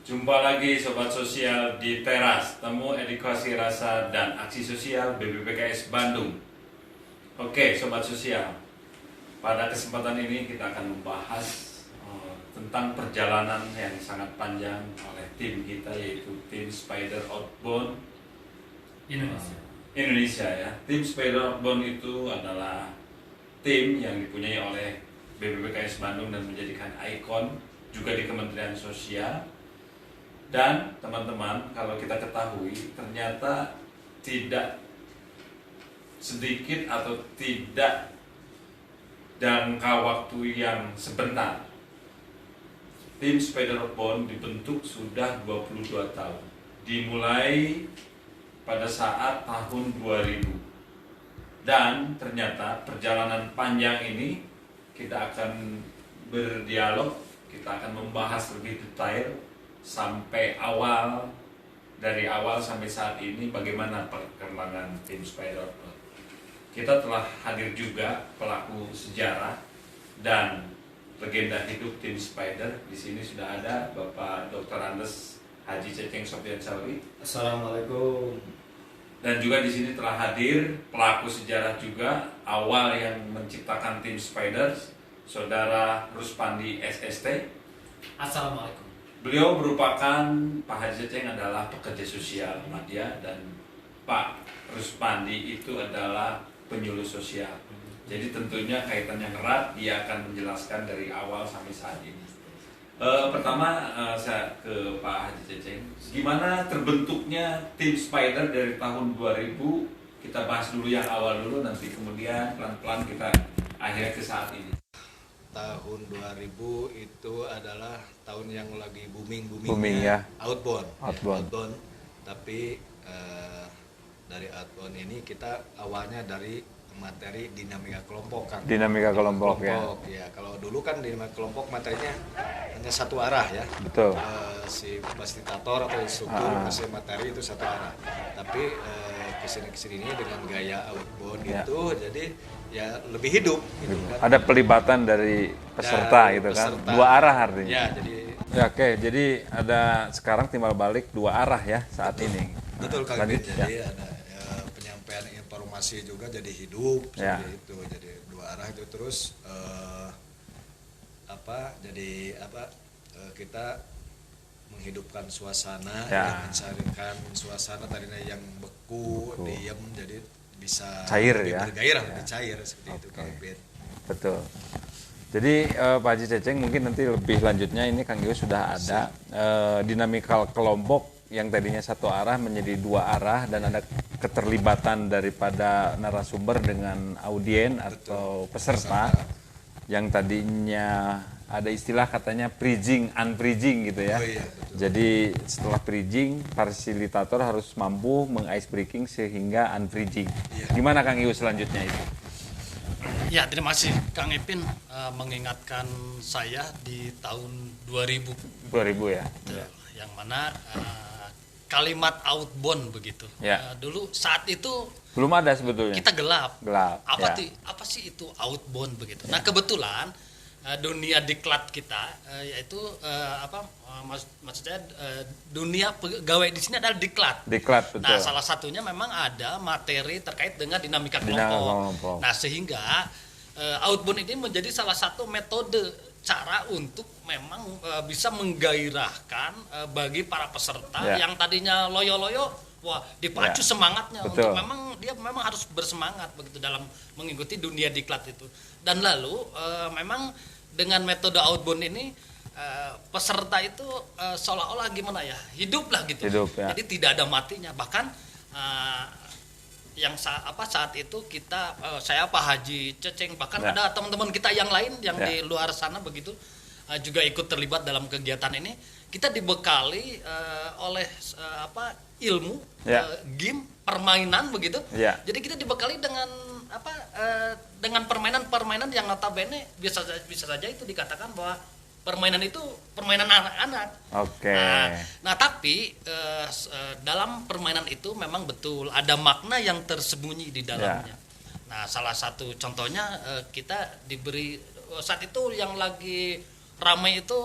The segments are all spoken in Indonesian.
Jumpa lagi Sobat Sosial di Teras, temu edukasi rasa dan aksi sosial BPPKS Bandung. Oke Sobat Sosial, pada kesempatan ini kita akan membahas tentang perjalanan yang sangat panjang oleh tim kita, yaitu tim Spider Outbound Indonesia ya. Tim Spider Outbound itu adalah tim yang dipunyai oleh BPPKS Bandung dan menjadikan ikon juga di Kementerian Sosial. Dan teman-teman, kalau kita ketahui ternyata tidak sedikit atau tidak jangka waktu yang sebentar, tim Spider Outbound dibentuk sudah 22 tahun, dimulai pada saat tahun 2000. Dan ternyata perjalanan panjang ini kita akan berdialog, kita akan membahas lebih detail sampai dari awal sampai saat ini bagaimana perkembangan tim Spider Outbound. Kita telah hadir juga pelaku sejarah dan legenda hidup tim Spider. Di sini sudah ada Bapak Dr. Andes Haji Ceceng Sofian Sauri. Assalamualaikum. Dan juga di sini telah hadir pelaku sejarah juga awal yang menciptakan tim Spider, Saudara Ruspandi SST. Assalamualaikum. Beliau merupakan, Pak Haji Ceceng adalah pekerja sosial media dan Pak Ruspandi itu adalah penyuluh sosial. Jadi tentunya kaitannya erat, dia akan menjelaskan dari awal sampai saat ini. Pertama saya ke Pak Haji Ceceng. Gimana terbentuknya tim Spider dari tahun 2000? Kita bahas dulu yang awal dulu, nanti kemudian pelan-pelan kita akhirnya ke saat ini. Tahun 2000 itu adalah tahun yang lagi booming ya. Outbound. Outbound. Tapi dari outbound ini kita awalnya dari materi dinamika kelompok kan. Dinamika kelompok ya. Ya, kalau dulu kan dinamika kelompok materinya hanya satu arah ya. Betul. Si fasilitator atau instruktur ngasih materi itu satu arah. Tapi kesini dengan gaya outbound gitu, jadi ya lebih hidup gitu kan. Ada pelibatan dari peserta gitu kan. Dua arah artinya. Ya, jadi ya, oke, jadi ada sekarang timbal balik dua arah ya saat ini. Betul Kang Lanjut, Bin. Jadi ada penyampaian informasi juga jadi hidup Ya. seperti itu. Jadi dua arah itu terus kita menghidupkan suasana, Ya. mencarikan suasana tadinya yang beku, diam jadi bisa Cair lebih ya. bergairah, Ya. lebih cair seperti itu Oke. Kang Bin. Betul. Jadi Pak Haji Ceceng mungkin nanti lebih lanjutnya ini Kang Yus sudah ada dinamika kelompok yang tadinya satu arah menjadi dua arah dan ada keterlibatan daripada narasumber dengan audien atau peserta yang tadinya ada istilah katanya bridging, unbridging gitu ya. Oh iya, betul. Jadi setelah bridging, fasilitator harus mampu meng-ice breaking sehingga unbridging. Iya. Gimana Kang Yus selanjutnya itu? Ya, terima kasih Kang Ipin mengingatkan saya di tahun 2000. 2000 ya? Yang mana kalimat outbound begitu. Ya. Dulu saat itu Belum ada sebetulnya. kita gelap. Gelap. Ya. Apa sih itu outbound begitu. Nah, kebetulan dunia diklat kita yaitu maksudnya dunia pegawai di sini adalah diklat. Diklat, betul. Nah, salah satunya memang ada materi terkait dengan dinamika Dinamika kelompok. kelompok. Nah, sehingga outbound ini menjadi salah satu metode cara untuk memang bisa menggairahkan bagi para peserta Ya. yang tadinya loyo-loyo, wah dipacu Ya. semangatnya Betul. untuk memang harus bersemangat begitu dalam mengikuti dunia diklat itu. Dan lalu memang dengan metode outbound ini peserta itu seolah-olah gimana ya, hidup lah gitu. Hidup, ya. Jadi tidak ada matinya. Bahkan saat itu kita saya Pak Haji Ceceng, bahkan Ya. ada teman-teman kita yang lain yang Ya. di luar sana begitu juga ikut terlibat dalam kegiatan ini. Kita dibekali oleh ilmu, Ya. game, permainan begitu. Ya. Jadi kita dibekali dengan dengan permainan-permainan yang notabene bisa saja itu dikatakan bahwa permainan itu permainan anak-anak. Oke. Nah, tapi dalam permainan itu memang betul ada makna yang tersembunyi di dalamnya. Nah, salah satu contohnya kita diberi saat itu yang lagi ramai itu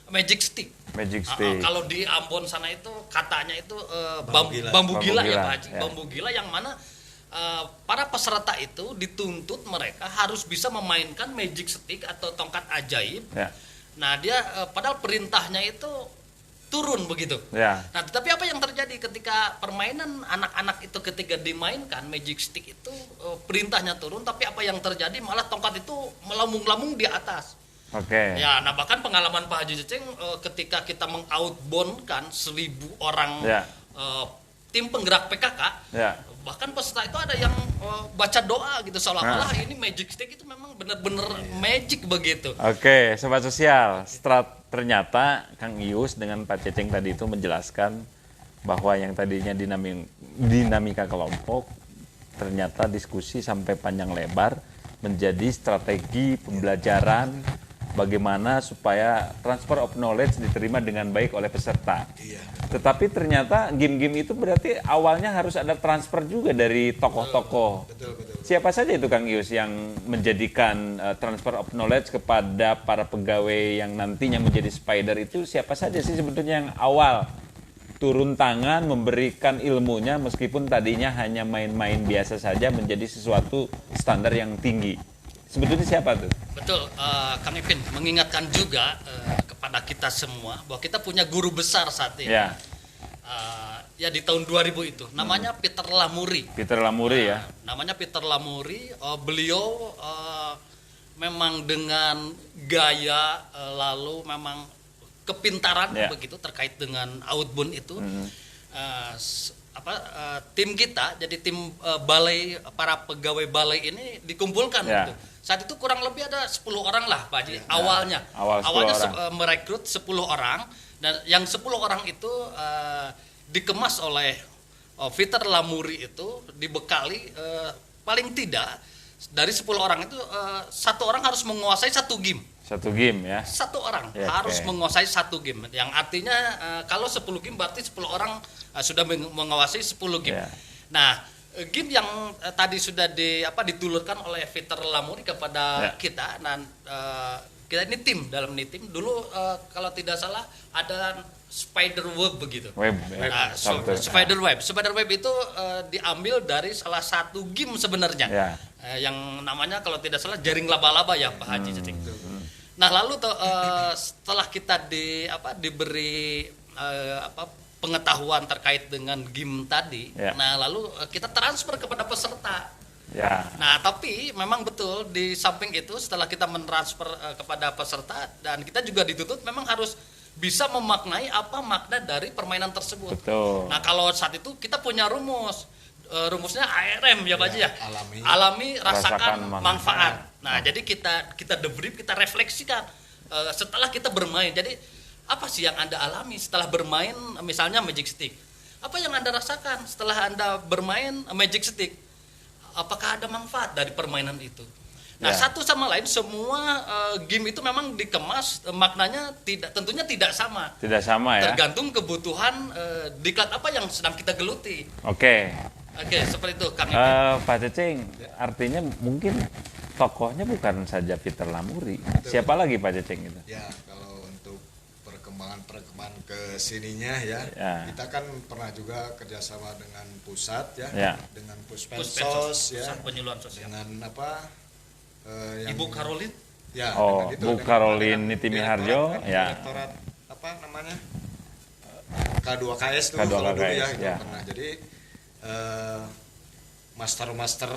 magic stick. Magic stick. Kalau di Ambon sana itu katanya itu Bambu bambu gila gila, ya Pak Haji. ya. Bambu gila yang mana para peserta itu dituntut mereka harus bisa memainkan magic stick atau tongkat ajaib. Ya. Nah dia padahal perintahnya itu turun begitu. Ya. Nah tetapi apa yang terjadi ketika permainan anak-anak itu ketika dimainkan magic stick itu perintahnya turun, tapi apa yang terjadi malah tongkat itu melambung-lambung di atas. Oke. Ya, nah bahkan pengalaman Pak Haji Ceceng ketika kita mengoutboundkan 1.000 orang Ya. tim penggerak PKK, Ya. bahkan peserta itu ada yang baca doa gitu seolah-olah ini magic stick itu memang benar-benar magic begitu. Oke, Sobat Sosial, ternyata Kang Ius dengan Pak Ceceng tadi itu menjelaskan bahwa yang tadinya dinamika kelompok, ternyata diskusi sampai panjang lebar menjadi strategi pembelajaran bagaimana supaya transfer of knowledge diterima dengan baik oleh peserta. Iya. Tetapi ternyata game-game itu berarti awalnya harus ada transfer juga dari tokoh-tokoh. Betul. Siapa saja itu Kang Ius yang menjadikan transfer of knowledge kepada para pegawai yang nantinya menjadi spider itu, siapa saja sih sebetulnya yang awal turun tangan memberikan ilmunya meskipun tadinya hanya main-main biasa saja menjadi sesuatu standar yang tinggi. Sebetulnya siapa tuh? Betul, Kang Ipin mengingatkan juga kepada kita semua bahwa kita punya guru besar saat ini. Ya, Ya di tahun 2000 itu namanya Peter Lamoury. Peter Lamoury ya. Namanya Peter Lamoury, beliau memang dengan gaya lalu memang kepintaran Ya. begitu terkait dengan outbound itu. Tim kita jadi tim balai, para pegawai balai ini dikumpulkan Ya. gitu. Saat itu kurang lebih ada 10 orang lah Pak Haji awalnya. Awalnya 10 orang. Merekrut 10 orang dan yang 10 orang itu dikemas oleh Peter Lamoury itu dibekali paling tidak dari 10 orang itu satu orang harus menguasai satu game. Satu game ya. Satu orang Ya, harus oke. menguasai satu game. Yang artinya kalau 10 game berarti 10 orang sudah menguasai 10 game. Ya. Nah, game yang tadi sudah ditulurkan oleh Peter Lamoury kepada Ya. kita, dan kita ini tim, dalam ini tim dulu kalau tidak salah ada spider web begitu. Web. Ya. Nah, Satu. spider web itu diambil dari salah satu game sebenarnya. Ya. Yang namanya kalau tidak salah jaring laba-laba ya Pak Haji Ceceng. Nah, lalu setelah kita diberi pengetahuan terkait dengan game tadi, Ya. nah lalu kita transfer kepada peserta. Ya. Nah, tapi memang betul di samping itu setelah kita mentransfer kepada peserta dan kita juga dituntut memang harus bisa memaknai apa makna dari permainan tersebut. Betul. Nah, kalau saat itu kita punya rumusnya ARM ya Pak Haji ya. Alami, Rasakan, rasakan, manfaat. Nah, jadi kita debrief, kita refleksikan setelah kita bermain. Jadi apa sih yang Anda alami setelah bermain misalnya Magic Stick? Apa yang Anda rasakan setelah Anda bermain Magic Stick? Apakah ada manfaat dari permainan itu? Nah, Ya. satu sama lain semua game itu memang dikemas maknanya tentunya tidak sama. Tidak sama ya. Tergantung kebutuhan diklat apa yang sedang kita geluti. Oke. Oke, seperti itu Kang Ipin. Pak Ceceng, artinya mungkin tokohnya bukan saja Peter Lamoury. Siapa lagi Pak Ceceng itu? Ya, kalau untuk perkembangan ke sininya ya, Ya. kita kan pernah juga kerjasama dengan pusat ya, Ya. dengan Puspensos, Puspensos ya, Pusat Penyuluhan Sosial. dengan apa? Yang, Ibu Karolin. Ya, Oh, dengan itu, Bu dengan- Karolin dengan Niti direktorat, Miharjo, kan, ya. Direktorat apa namanya? K2KS tuh K2KS, kalau dulu ya, itu ya. pernah. Jadi master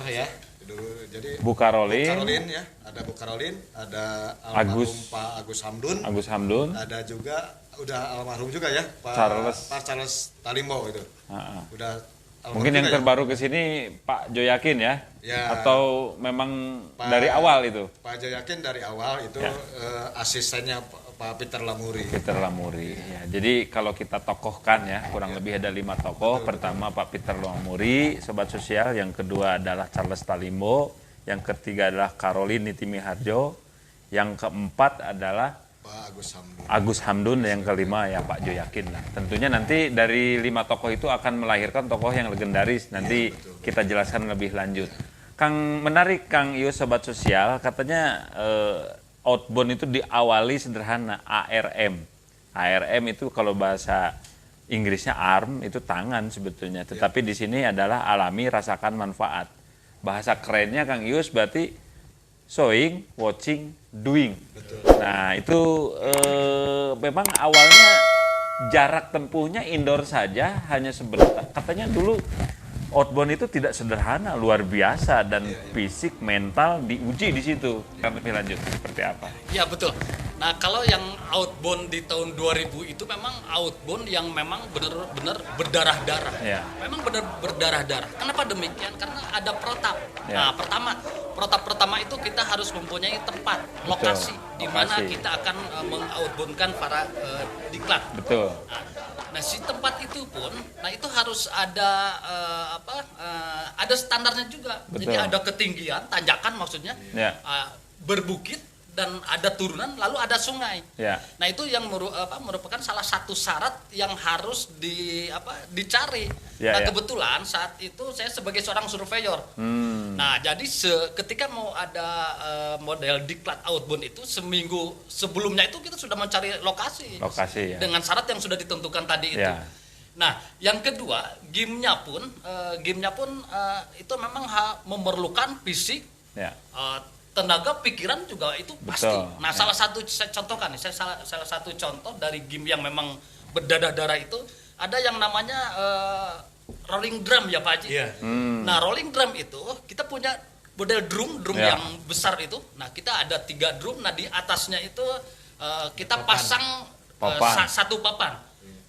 ya dulu. Jadi Bu Karolin, Bu Karolin ya, ada Bu Karolin, ada Agus. almarhum Pak Agus Hamdun, Agus Hamdun. ada juga udah almarhum juga ya Pak Charles Talimbo itu. Ah, ah. Udah almarhum Mungkin yang juga ya. terbaru ke sini Pak Joyakin ya? Ya. Atau memang Pak- dari awal itu? Pak Joyakin dari awal itu Ya. asistennya Pak Peter Lamoury. Peter Lamoury. Ya, jadi kalau kita tokohkan ya, kurang lebih ada 5 tokoh. Pertama Pak Peter Lamoury, Sobat Sosial. Yang kedua adalah Charles Talimbo. Yang ketiga adalah Karolin Niti Miharjo. Yang keempat adalah Pak Agus Hamdun. Agus Hamdun. Dan yang kelima ya Pak Joyakin lah. Tentunya nanti dari 5 tokoh itu akan melahirkan tokoh yang legendaris. Nanti kita jelaskan lebih lanjut. Menarik Kang Ius Sobat Sosial, katanya outbound itu diawali sederhana, ARM. ARM itu kalau bahasa Inggrisnya arm, itu tangan sebetulnya. Tetapi di sini adalah alami, rasakan manfaat. Bahasa kerennya Kang Ius berarti showing, watching, doing. Betul. Nah itu memang awalnya jarak tempuhnya indoor saja, hanya sebentar. Katanya dulu outbound itu tidak sederhana, luar biasa, dan fisik, mental diuji di situ. Kami lebih lanjut seperti apa? Ya betul. Nah kalau yang outbound di tahun 2000 itu memang outbound yang memang benar-benar berdarah-darah. Ya. Memang benar berdarah-darah. Kenapa demikian? Karena ada protap. Ya. Nah protap pertama itu kita harus mempunyai tempat, lokasi di mana Lokasi. kita akan mengoutboundkan para diklat. Betul. Nah si tempat itu pun, nah itu harus ada ada standarnya juga. Betul. Jadi ada ketinggian, tanjakan maksudnya, Ya. berbukit dan ada turunan, lalu ada sungai. Ya. Nah itu yang merupakan salah satu syarat yang harus dicari. Ya, Nah ya. kebetulan saat itu saya sebagai seorang surveyor. Nah jadi ketika mau ada model diklat outbound itu seminggu sebelumnya itu kita sudah mencari lokasi. Lokasi, ya. Dengan syarat yang sudah ditentukan tadi itu. Ya. Nah yang kedua gamenya pun itu memang memerlukan fisik. Ya. Tenaga pikiran juga itu pasti. Betul, Nah, ya. salah satu saya contohkan nih, salah satu contoh dari game yang memang berdarah-darah itu ada yang namanya rolling drum ya Pak Haji. Iya. Nah, rolling drum itu kita punya model drum Ya. yang besar itu. Nah, kita ada 3 drum. Nah, di atasnya itu kita Papan. pasang Papan. satu papan.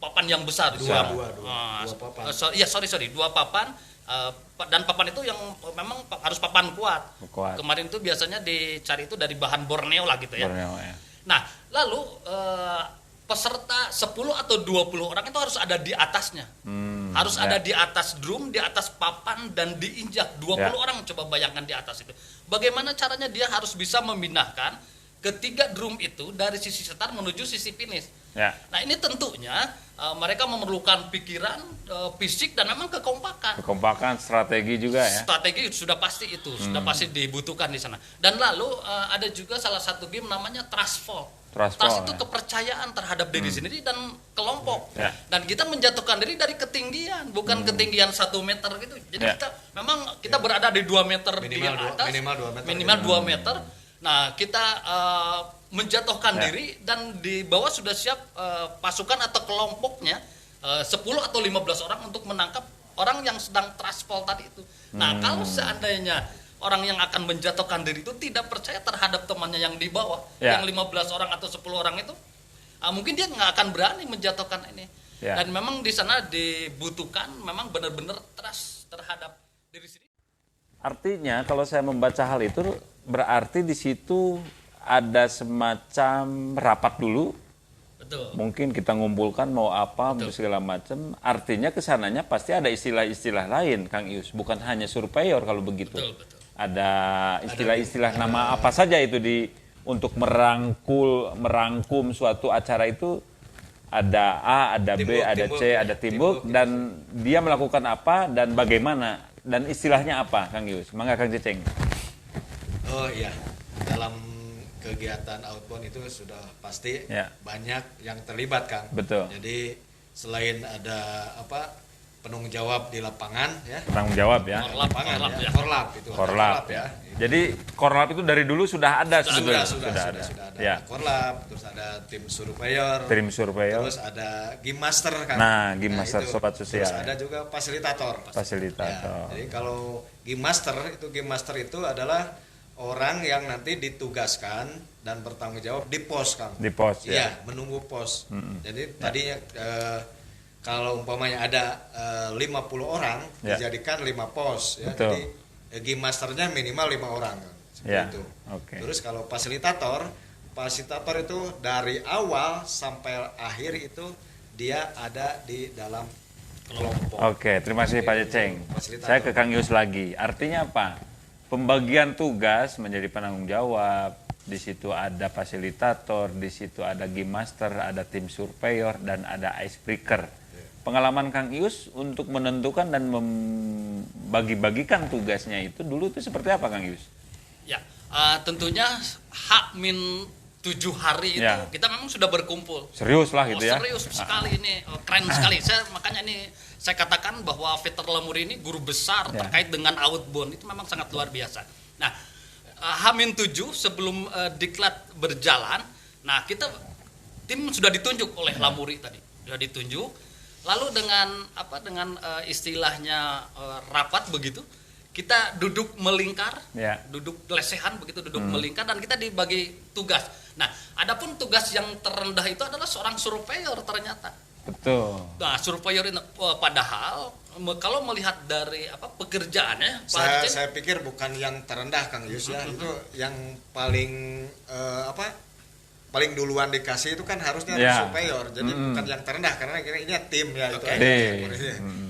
Papan yang besar. Dua Ah, papan. sorry, 2 papan. Dan papan itu yang memang harus papan kuat. Kuat. Kemarin itu biasanya dicari itu dari bahan Borneo lah gitu ya. Borneo, ya. Nah, lalu peserta 10 atau 20 orang itu harus ada di atasnya. Harus ya. ada di atas drum, di atas papan, dan diinjak. 20 Ya. orang coba bayangkan di atas itu. Bagaimana caranya dia harus bisa memindahkan ketiga drum itu dari sisi start menuju sisi finish. Ya. Nah ini tentunya mereka memerlukan pikiran, fisik, dan memang kekompakan. Kekompakan, strategi juga ya. Strategi sudah pasti itu, sudah pasti dibutuhkan di sana. Dan lalu ada juga salah satu game namanya trust fall. Trust fall, itu ya. kepercayaan terhadap diri sendiri dan kelompok. Ya. Dan kita menjatuhkan diri dari ketinggian, bukan ketinggian 1 meter gitu. Jadi Ya. kita berada di 2 meter di Minimal atas, minimal 2 meter. minimal 2 meter. Nah kita menjatuhkan Ya. diri, dan di bawah sudah siap pasukan atau kelompoknya 10 atau 15 orang untuk menangkap orang yang sedang trust fall tadi itu. Nah kalau seandainya orang yang akan menjatuhkan diri itu tidak percaya terhadap temannya yang di bawah, Ya. yang 15 orang atau 10 orang itu, mungkin dia nggak akan berani menjatuhkan ini. Ya. Dan memang di sana dibutuhkan memang benar-benar trust terhadap diri sendiri. Artinya kalau saya membaca hal itu berarti di situ ada semacam rapat dulu. Betul. Mungkin kita ngumpulkan mau apa, mau segala macam. Artinya kesananya pasti ada istilah-istilah lain, Kang Ius. Bukan hanya surveyor kalau begitu. Betul, betul. Ada istilah-istilah nama apa saja itu untuk merangkum suatu acara itu. Ada A, ada B, Teamwork, ada C, teamwork, ada ya. teamwork, Teamwork, dan dia melakukan apa dan bagaimana dan istilahnya apa, Kang Ius? Mangga Kang Ceceng. Oh iya, dalam kegiatan outbound itu sudah pasti Ya. banyak yang terlibat, Kang. Betul. Jadi selain ada penanggung jawab di lapangan ya, Tanggung jawab ya. lapangan Korlap ya, ya. korlap itu. ada Korlap ya. Jadi korlap itu dari dulu sudah ada sebetulnya. Sudah ada. Ya. Korlap, terus ada tim surveyor, Tim surveyor. terus ada game master kan. Nah, game master, itu. sobat sosial. Terus ada juga fasilitator. Fasilitator. Ya, jadi kalau game master itu adalah orang yang nanti ditugaskan dan bertanggung jawab di pos, Kang. Di pos, ya. Iya, menunggu pos. Jadi tadinya kalau umpamanya ada 50 orang Ya. dijadikan 5 pos ya. Betul. Jadi game masternya minimal 5 orang, Kang. Seperti Ya, itu. oke. Terus kalau fasilitator itu dari awal sampai akhir itu dia ada di dalam kelompok. Oke, terima kasih Pak Ceceng. Fasilitator. Saya ke Kang Yus lagi. Artinya apa? Pembagian tugas menjadi penanggung jawab. Di situ ada fasilitator, di situ ada game master, ada tim surveyor, dan ada icebreaker. Pengalaman Kang Ius untuk menentukan dan membagi-bagikan tugasnya itu dulu itu seperti apa, Kang Ius? Ya, tentunya H-7 hari itu Ya. kita memang sudah berkumpul. Serius lah gitu ya. Serius sekali ini, keren sekali. Makanya saya katakan bahwa Peter Lemuri ini guru besar Ya. terkait dengan outbound itu memang sangat luar biasa. Nah, H-7 sebelum diklat berjalan, nah tim sudah ditunjuk oleh Lamuri tadi, sudah ditunjuk. Lalu dengan istilahnya rapat begitu, kita duduk melingkar, Ya. duduk lesehan begitu, duduk melingkar dan kita dibagi tugas. Nah, adapun tugas yang terendah itu adalah seorang surveyor ternyata. Betul. Nah, surveyor ini padahal kalau melihat dari pekerjaannya, Pak Haji Ceng, Saya pikir bukan yang terendah Kang Yus ya, itu yang paling paling duluan dikasih itu kan harusnya Ya. surveyor. Jadi bukan yang terendah karena ini tim ya itu Oke. aja. Tim.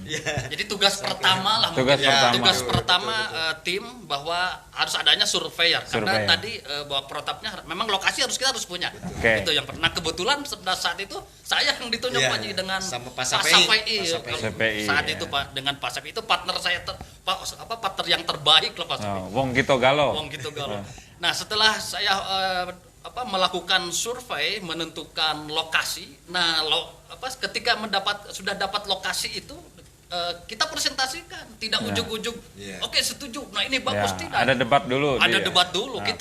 Iya. jadi tugas pertama lah Tugas mungkin ya. pertama. Tugas Betul, pertama betul. tim bahwa harus adanya surveyor karena Surveyor. tadi bahwa protapnya memang lokasi kita harus punya. Oke. Itu yang pernah kebetulan pada saat itu saya yang ditunjuk Iya, Pak Haji dengan sama Pak Safei. Safei. Kalau Safei, saat ya. itu Pak dengan Pak Safei itu partner saya partner yang terbaik lah Pak Safei. Wong Kito Galo. Wong gitu galau. Nah, setelah saya melakukan survei menentukan lokasi. Nah, ketika sudah dapat lokasi itu kita presentasikan, tidak Ya. ujug-ujug. Ya. Oke, setuju. Nah, ini bagus Ya, tidak? ada debat dulu. Ada dia. debat dulu. Oke.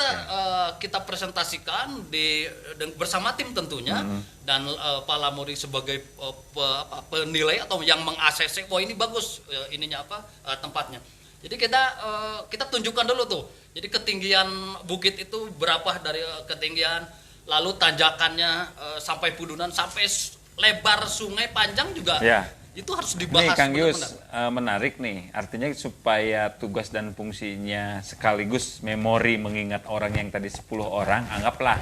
Kita presentasikan bersama tim tentunya dan Pak Lamuri sebagai penilai atau yang meng-ACC, wah ini bagus tempatnya. Jadi kita tunjukkan dulu tuh. Jadi ketinggian bukit itu berapa dari ketinggian, lalu tanjakannya sampai Pudunan, sampai lebar sungai panjang juga. Ya. Itu harus Nih dibahas Kang Yus, benar-benar. menarik nih. Artinya supaya tugas dan fungsinya sekaligus memori mengingat orang yang tadi 10 orang, anggaplah.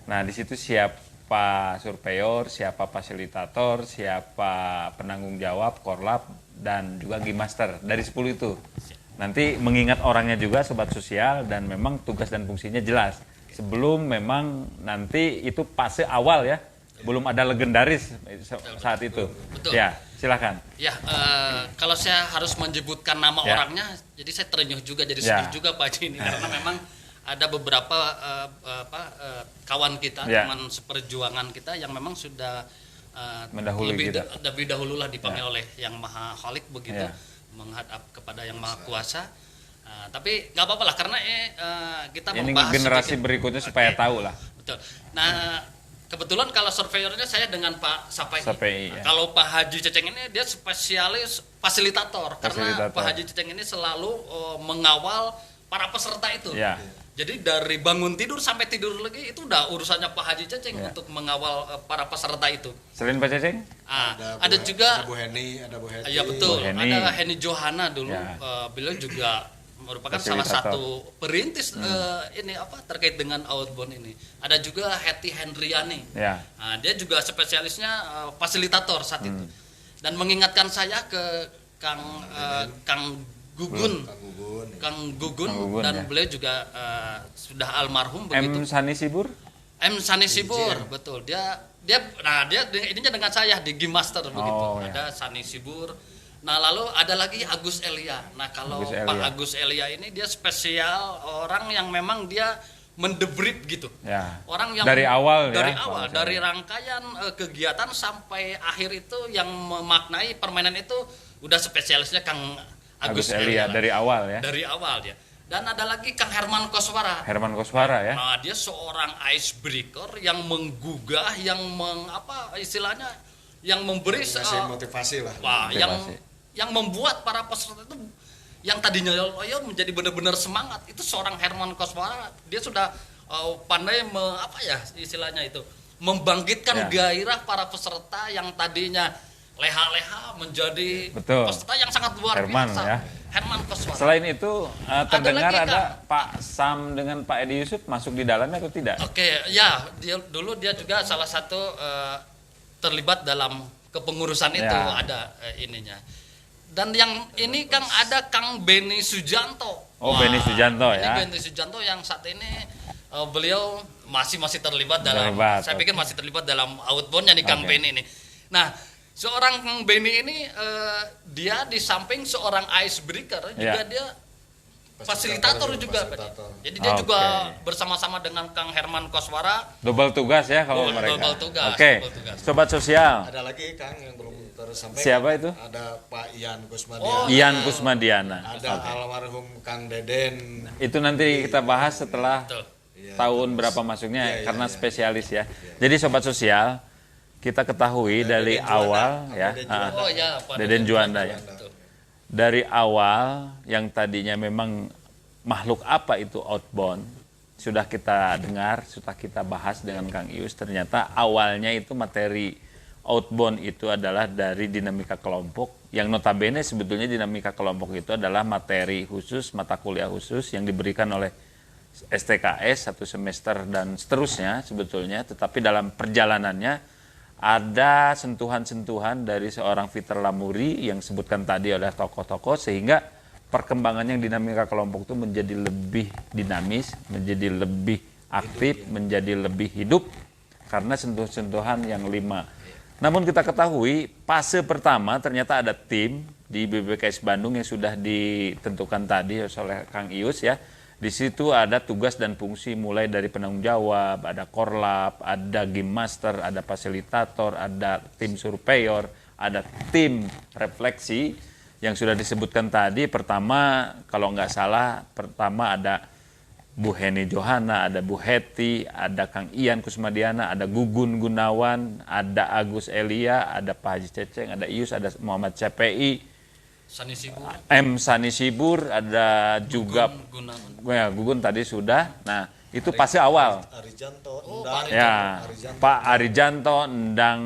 Nah, di situ siapa surveyor, siapa fasilitator, siapa penanggung jawab, korlap, dan juga gimaster. Dari 10 itu. Nanti mengingat orangnya juga sobat sosial dan memang tugas dan fungsinya jelas. Sebelum memang nanti itu fase awal ya. Belum ada legendaris saat itu. Betul. Ya, silakan. Ya, kalau saya harus menyebutkan nama Ya. orangnya, jadi saya terenyuh juga, jadi Ya. sedih juga Pak Haji ini karena memang ada beberapa kawan kita, Ya. teman seperjuangan kita yang memang sudah Mendahului kita. lebih dahulu lah dipanggil oleh Yang Maha Khalik begitu, Ya. menghadap kepada Yang Maha Kuasa. Tapi nggak apa-apa lah karena kita Ini membahas generasi sedikit. berikutnya supaya Oke. tahu lah. Betul. Nah, kebetulan kalau surveyornya saya dengan Pak Safei. Safei, Nah, ya. kalau Pak Haji Ceceng ini dia spesialis fasilitator, karena Fasilitator. Pak Haji Ceceng ini selalu mengawal para peserta itu. Ya. Jadi dari bangun tidur sampai tidur lagi itu udah urusannya Pak Haji Ceceng Ya. untuk mengawal para peserta itu. Selain Pak Ceceng? Ada juga ada Bu Heni, ada Bu Heti. ya betul, Bu Heni. ada Heni Johana dulu, Ya. Beliau juga merupakan salah Fasilitator. satu perintis terkait dengan outbound ini. Ada juga Hetty Hendriani. Ya. Nah, dia juga spesialisnya fasilitator saat itu. Dan mengingatkan saya ke Kang Gugun, Kang Gugun. Kang Gugun, dan ya. beliau juga sudah almarhum begitu. M. Sani Sibur? M. Sani Sibur, betul. Dia ininya dengan saya di Game Master begitu. Oh, ya. Ada Sani Sibur. Nah, lalu ada lagi Agus Elia. Nah, kalau Agus Elia. Pak Agus Elia ini dia spesial orang yang memang dia mendebrief gitu. Ya. Orang yang Dari awal ya, dari Pak awal, Agus dari Elia. rangkaian kegiatan sampai akhir itu yang memaknai permainan itu udah spesialisnya Kang Agus Elia dari awal ya. Dari awal dia. Dan ada lagi Kang Herman Koswara. Herman Koswara ya. Nah, dia seorang icebreaker yang menggugah, yang istilahnya yang memberi Ngasih motivasi lah. wah, Motivasi. yang membuat para peserta itu yang tadinya loyo menjadi benar-benar semangat. Itu seorang Herman Koswara. Dia sudah pandai istilahnya itu membangkitkan Ya. gairah para peserta yang tadinya leha-leha menjadi Betul. peserta yang sangat luar Herman, biasa. ya. Herman Koswara. Selain itu terdengar lagi, ada Kang. Pak Sam dengan Pak Edi Yusuf masuk di dalamnya atau tidak? Oke, ya, dulu dia juga salah satu terlibat dalam kepengurusan itu, Ya. ada ininya. Dan yang ini Kang ada Kang Beni Sujanto. Oh, Beni Sujanto ini ya. Beni Sujanto yang saat ini beliau masih terlibat dalam, Terlibat, saya pikir oke. masih terlibat dalam outboundnya nih Kang Oke. Beni ini. Nah, seorang Kang Beni ini dia di samping seorang icebreaker juga Ya. dia fasilitator juga. fasilitator. Jadi dia Oke. juga bersama-sama dengan Kang Herman Koswara. Double tugas ya kalau Double mereka. tugas, Oke. double tugas. Sobat sosial. Ada lagi Kang yang belum tersampaikan. Siapa itu? Ada Pak Ian Kusmadiana. Oh, Ian Kusmadiana. Ada almarhum Kang Deden. Itu nanti kita bahas setelah Betul. tahun berapa masuknya karena spesialis ya. Jadi sobat sosial, kita ketahui dari Deden Juanda. awal ya. Deden ah, Oh ya, Pak Deden Juanda ya. Betul. Dari awal yang tadinya memang makhluk apa itu outbound, sudah kita dengar, sudah kita bahas dengan Kang Ius, ternyata awalnya itu materi outbound itu adalah dari dinamika kelompok, yang notabene sebetulnya dinamika kelompok itu adalah materi khusus, mata kuliah khusus yang diberikan oleh STKS 1 semester dan seterusnya sebetulnya, tetapi dalam perjalanannya ada sentuhan-sentuhan dari seorang Peter Lamuri yang disebutkan tadi oleh tokoh-tokoh, sehingga perkembangan yang dinamika kelompok itu menjadi lebih dinamis, menjadi lebih aktif, menjadi lebih hidup karena sentuhan-sentuhan yang 5. Namun kita ketahui fase pertama ternyata ada tim di BBKS Bandung yang sudah ditentukan tadi oleh Kang Ius ya. Di situ ada tugas dan fungsi mulai dari penanggung jawab, ada korlap, ada game master, ada fasilitator, ada tim surveyor, ada tim refleksi yang sudah disebutkan tadi. Pertama kalau nggak salah, pertama ada Bu Heni Johana, ada Bu Heti, ada Kang Ian Kusmadiana, ada Gugun Gunawan, ada Agus Elia, ada Pak Haji Ceceng, ada Ius, ada Muhammad CPI, Sani Sibur. M. Sani Sibur, ada juga Gunawan. ya, Gugun tadi sudah. Nah, itu fase awal. Arijanto, Oh, Endang, Pak Ya, Arijanto. Pak Arijanto, Endang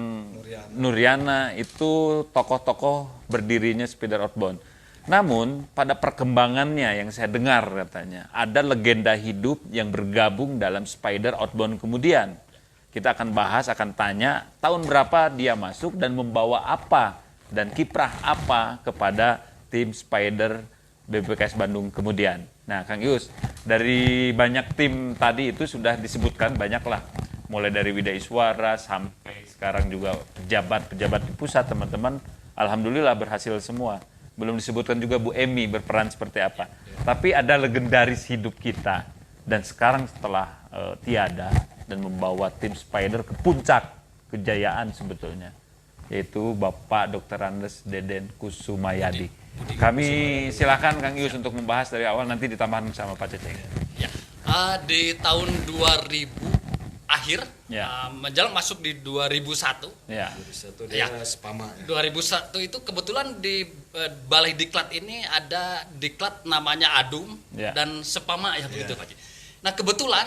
Nuriana itu tokoh-tokoh berdirinya Spider Outbound. Namun pada perkembangannya yang saya dengar katanya ada legenda hidup yang bergabung dalam Spider Outbound kemudian. Kita akan bahas, akan tanya tahun berapa dia masuk dan membawa apa dan kiprah apa kepada tim Spider BBKS Bandung kemudian. Nah, Kang Ius, dari banyak tim tadi itu sudah disebutkan banyaklah, mulai dari Wida Iswara sampai sekarang juga pejabat-pejabat di pusat, teman-teman, alhamdulillah berhasil semua. Belum disebutkan juga Bu Emi berperan seperti apa. Tapi ada legendaris hidup kita dan sekarang setelah tiada dan membawa tim Spider ke puncak kejayaan sebetulnya, yaitu Bapak Dr. Andes Deden Kusumayadi. Kami silakan Kang Ius untuk membahas dari awal, nanti ditambahkan sama Pak Ceceng. Ya. Di tahun 2000 akhir, Ya. menjelang masuk di 2001. Ya. Satu dia Ya. Spama. 2001 itu kebetulan di Balai Diklat ini ada diklat namanya Adum Ya. dan Sepama ya begitu Pak Haji. Nah kebetulan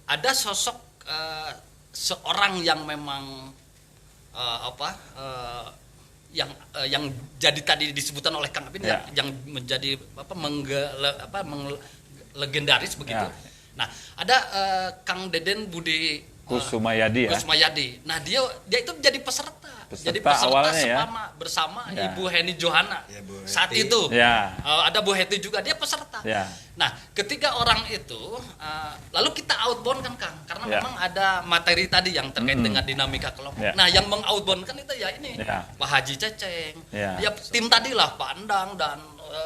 ada sosok seorang yang memang yang jadi tadi disebutkan oleh Kang Apin Ya. yang menjadi legendaris begitu. Ya. Nah ada Kang Deden Budi Kusumayadi ya. Kusmayadi. Nah dia itu jadi peserta. Jadi Peserta peserta awalnya ya. Sepama bersama Ya. Ibu Heni Johana. Ya, Bu Heti. Saat itu Ya. ada Bu Heti juga, dia peserta. Ya. Nah ketika orang itu lalu kita outbound kan Kang, karena Ya. memang ada materi tadi yang terkait dengan dinamika kelompok. Ya. Nah yang mengoutbound kan itu ya ini Ya. Pak Haji Ceceng, Ya. dia tim tadi lah Pak Endang dan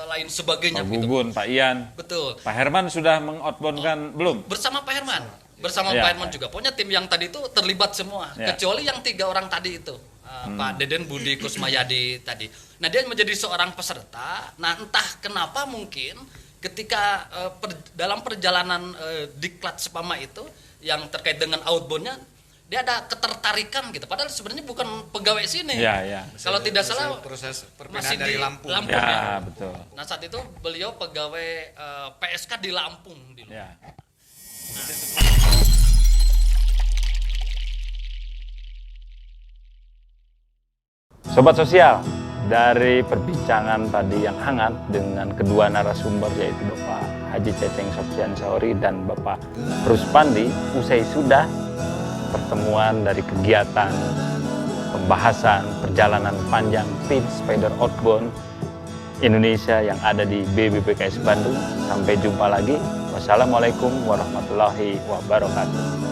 lain sebagainya Pak begitu. Gugun, Pak Ian. Betul. Pak Herman sudah mengoutboundkan belum? Bersama Pak Herman, bersama Ya. Pak Herman juga. Pokoknya tim yang tadi itu terlibat semua, Ya. kecuali yang 3 orang tadi itu, Pak Deden Budi Kusmayadi tadi. Nah dia menjadi seorang peserta. Nah entah kenapa mungkin ketika dalam perjalanan diklat Sepama itu yang terkait dengan outboundnya, dia ada ketertarikan gitu. Padahal sebenarnya bukan pegawai sini. Ya, ya. Kalau tidak salah proses masih perpindahan dari di Lampung. Lampung. Ya, betul. Nah saat itu beliau pegawai PSK di Lampung dulu. Ya. Sobat sosial, dari perbincangan tadi yang hangat dengan kedua narasumber yaitu Bapak Haji Ceceng Sofyan Sauri dan Bapak Ruspandi, usai sudah pertemuan dari kegiatan pembahasan perjalanan panjang tim Spider Outbound Indonesia yang ada di BBPKS Bandung. Sampai jumpa lagi. Wassalamualaikum warahmatullahi wabarakatuh.